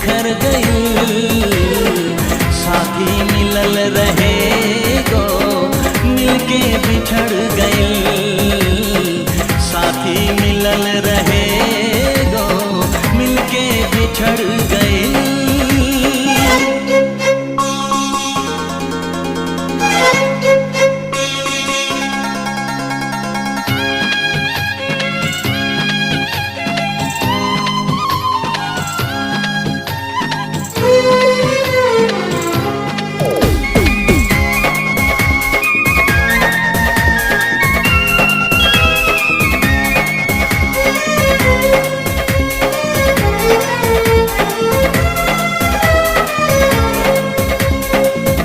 बिखर गई। साथी मिलल रहे गो मिलके बिछड़ गई। साथी मिलल रहे गो मिलके बिछड़ गई।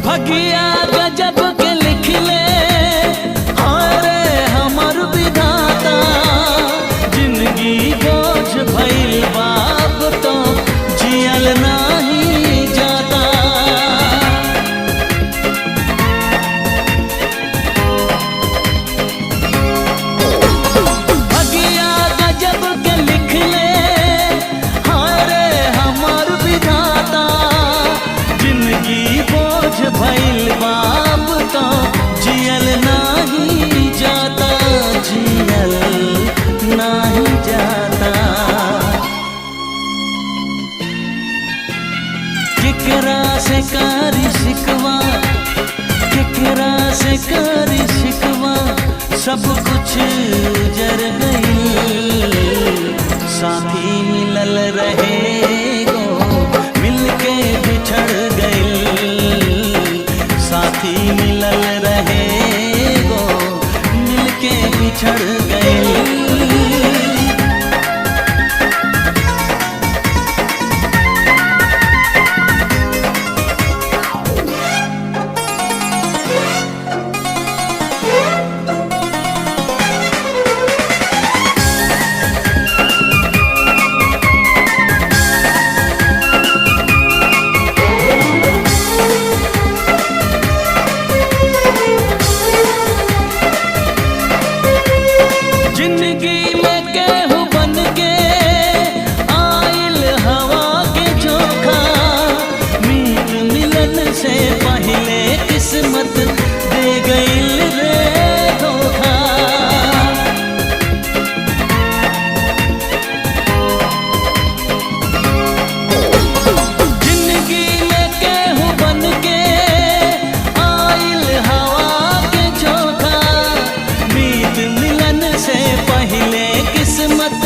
भगिया गजब के लिखले अरे हमर विधाता। जिंदगी बोझ भइल बाप तो जियल नाही जाता। भगिया गजब के लिखले अरे हमर विधाता। जिंदगी बोझ भइल बाप तो जियल नाही जाता। जियल नाही जाता। केकरा से कारी शिकवा, केकरा से कारी शिकवा। सब कुछ जर गई। साथी मिलल रहे गो मिलके बिछड़ गई। साथी मिलल रहे गो मिलके बिछड़ गई। जिंदगी में केहू बन के आइल हवा के झोंका। मीत मिलन से पहले किस्मत दे गइल रे धोखा। जिंदगी में केहू बन के आइल हवा के झोंका। मीत मिलन से पहले किस्मत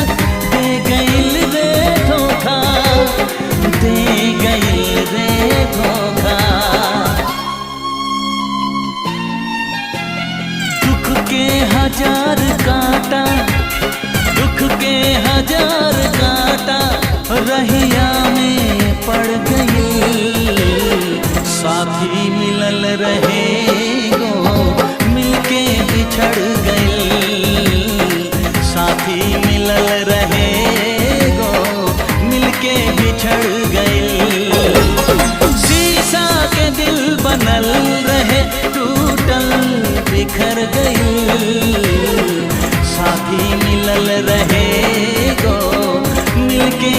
दे गइल रे धोखा। दे गइल रे धोखा। दुख के हजार कांटा, दुख के हजार कांटा रहिया में पड़ गई। साथी मिलल रहे गो मिलके बिछड़ गई। साथी मिलल रहे गो मिलके बिछड़ गई। शीशा के दिल बनल रहे टूटल बिखर गई। साथी मिलल रहे गो मिलके